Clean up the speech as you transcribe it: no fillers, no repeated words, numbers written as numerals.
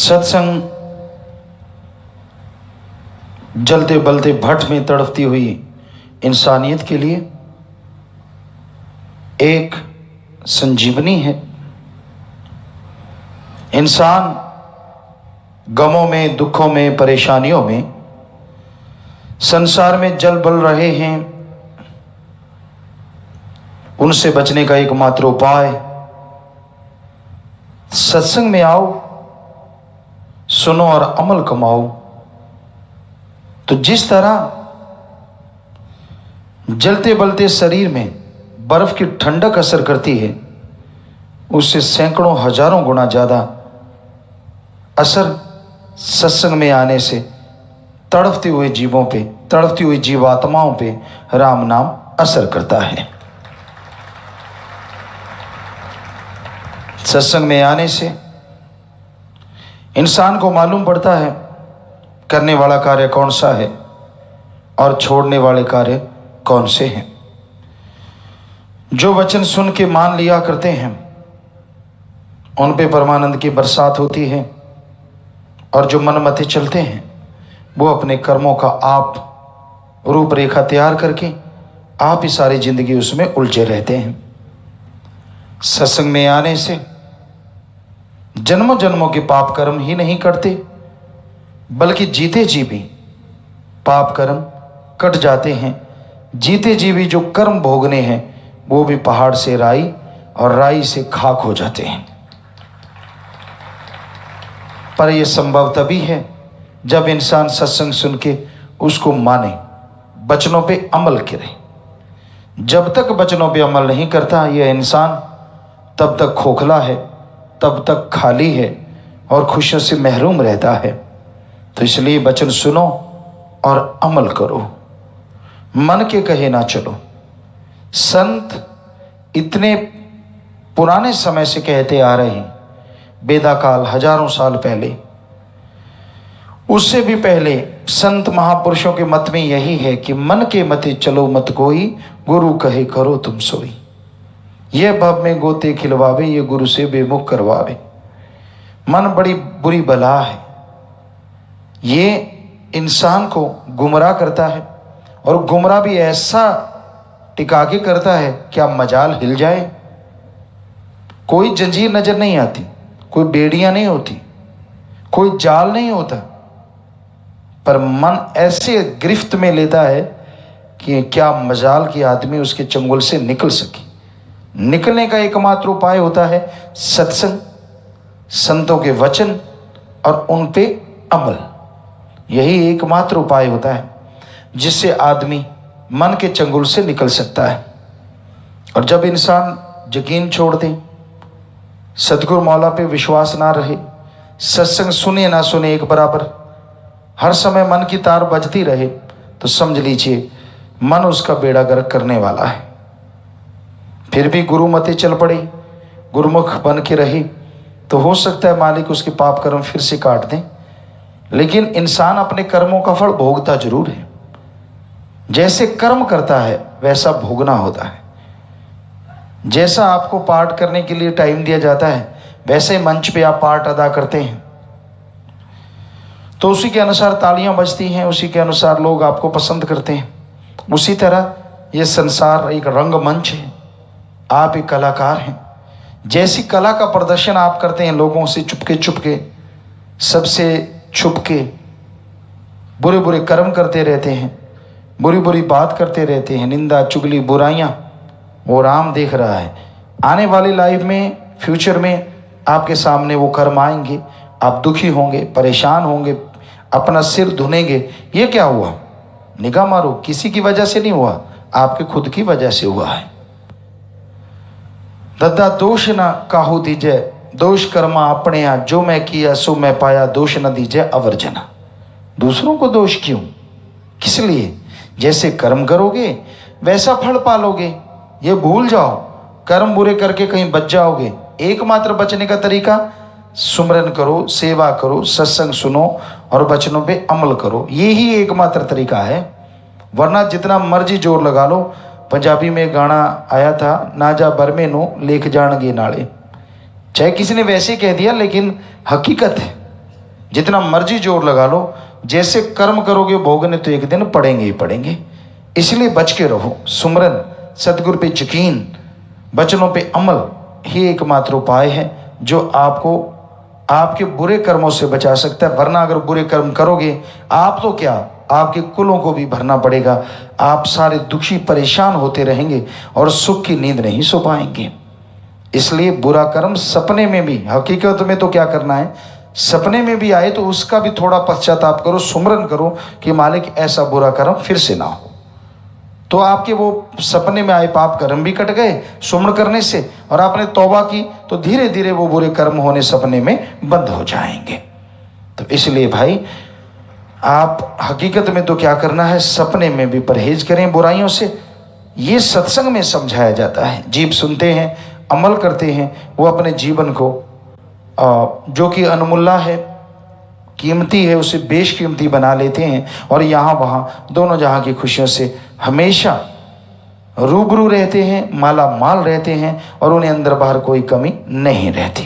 सत्संग जलते बलते भट्ट में तड़पती हुई इंसानियत के लिए एक संजीवनी है। इंसान गमों में, दुखों में, परेशानियों में संसार में जल बल रहे हैं, उनसे बचने का एकमात्र उपाय सत्संग में आओ, सुनो और अमल कमाओ। तो जिस तरह जलते बलते शरीर में बर्फ की ठंडक असर करती है, उससे सैकड़ों हजारों गुना ज्यादा असर सत्संग में आने से तड़पते हुए जीवों पे, तड़पती हुई जीवात्माओं पे राम नाम असर करता है। सत्संग में आने से इंसान को मालूम पड़ता है करने वाला कार्य कौन सा है और छोड़ने वाले कार्य कौन से हैं। जो वचन सुन के मान लिया करते हैं उन पे परमानंद की बरसात होती है, और जो मनमते चलते हैं वो अपने कर्मों का आप रूपरेखा तैयार करके आप ही सारी जिंदगी उसमें उलझे रहते हैं। सत्संग में आने से जन्मों जन्मों के पाप कर्म ही नहीं कटते, बल्कि जीते जी भी पाप कर्म कट जाते हैं। जीते जी भी जो कर्म भोगने हैं वो भी पहाड़ से राई और राई से खाक हो जाते हैं। पर यह संभव तभी है जब इंसान सत्संग सुन के उसको माने, वचनों पे अमल करे। जब तक वचनों पे अमल नहीं करता यह इंसान तब तक खोखला है, तब तक खाली है और खुशियों से महरूम रहता है। तो इसलिए वचन सुनो और अमल करो, मन के कहे ना चलो। संत इतने पुराने समय से कहते आ रहे हैं, वेदा काल हजारों साल पहले, उससे भी पहले संत महापुरुषों के मत में यही है कि मन के मते चलो मत कोई, गुरु कहे करो तुम सोई। यह भव में गोते खिलवावे, ये गुरु से बेमुख करवावे। मन बड़ी बुरी बला है, ये इंसान को गुमराह करता है, और गुमराह भी ऐसा टिका के करता है क्या मजाल हिल जाए। कोई जंजीर नजर नहीं आती, कोई बेड़ियां नहीं होती, कोई जाल नहीं होता, पर मन ऐसे गिरफ्त में लेता है कि क्या मजाल की आदमी उसके चंगुल से निकल सके। निकलने का एकमात्र उपाय होता है सत्संग, संतों के वचन और उन पे अमल। यही एकमात्र उपाय होता है जिससे आदमी मन के चंगुल से निकल सकता है। और जब इंसान यकीन छोड़ दे, सतगुरु मौला पे विश्वास ना रहे, सत्संग सुने ना सुने एक बराबर, हर समय मन की तार बजती रहे, तो समझ लीजिए मन उसका बेड़ा गर्क करने वाला है। फिर भी गुरु मते चल पड़े, गुरुमुख बन के रही, तो हो सकता है मालिक उसके पाप कर्म फिर से काट दें। लेकिन इंसान अपने कर्मों का फल भोगता जरूर है। जैसे कर्म करता है वैसा भोगना होता है। जैसा आपको पाठ करने के लिए टाइम दिया जाता है वैसे मंच पे आप पाठ अदा करते हैं, तो उसी के अनुसार तालियां बजती हैं, उसी के अनुसार लोग आपको पसंद करते हैं। उसी तरह ये संसार एक रंगमंच है, आप एक कलाकार हैं। जैसी कला का प्रदर्शन आप करते हैं, लोगों से चुपके चुपके, सबसे छुपके बुरे बुरे कर्म करते रहते हैं, बुरी बुरी बात करते रहते हैं, निंदा चुगली बुराइयां, वो राम देख रहा है। आने वाली लाइफ में, फ्यूचर में आपके सामने वो कर्म आएंगे, आप दुखी होंगे, परेशान होंगे, अपना सिर धुनेंगे। ये क्या हुआ? निगाह मारो, किसी की वजह से नहीं हुआ, आपके खुद की वजह से हुआ है। दद्दा दोष न काहू दीजे, दोष कर्मा अपने यहाँ, जो मैं किया सो मैं पाया, दोष न दीजे अवर्जना। दूसरों को दोष क्यों, किस लिए? जैसे कर्म करोगे वैसा फल पालोगे। ये भूल जाओ, कर्म बुरे करके कहीं बच जाओगे। एकमात्र बचने का तरीका सुमरन करो, सेवा करो, सत्संग सुनो और वचनों पे अमल करो। ये ही एकमात्र तरीका है, वरना जितना मर्जी जोर लगा लो। पंजाबी में गाना आया था, ना जा बरमे नो लेख जाणगे नाले। चाहे किसी ने वैसे कह दिया, लेकिन हकीकत है जितना मर्जी जोर लगा लो, जैसे कर्म करोगे भोगने तो एक दिन पड़ेंगे ही पड़ेंगे। इसलिए बच के रहो। सुमरन, सदगुरु पे यकीन, वचनों पे अमल ही एकमात्र उपाय है जो आपको आपके बुरे कर्मों से बचा सकता है। वरना अगर बुरे कर्म करोगे, आप तो क्या, आपके कुलों को भी भरना पड़ेगा। आप सारे दुखी परेशान होते रहेंगे और सुख की नींद नहीं सो पाएंगे। इसलिए बुरा कर्म सपने में भी, हकीकत में तो क्या करना है, सपने में भी आए तो उसका भी थोड़ा पश्चाताप करो, सुमरन करो कि मालिक ऐसा बुरा कर्म फिर से ना हो। तो आपके वो सपने में आए पाप कर्म भी कट गए सुमरण करने से, और आपने तौबा की तो धीरे धीरे वो बुरे कर्म होने सपने में बंद हो जाएंगे। तो इसलिए भाई, आप हकीकत में तो क्या करना है, सपने में भी परहेज करें बुराइयों से। ये सत्संग में समझाया जाता है। जीव सुनते हैं, अमल करते हैं, वो अपने जीवन को जो कि अनमूल्य है, कीमती है, उसे बेशकीमती बना लेते हैं और यहाँ वहाँ दोनों जहाँ की खुशियों से हमेशा रूबरू रहते हैं, माला माल रहते हैं और उन्हें अंदर बाहर कोई कमी नहीं रहती।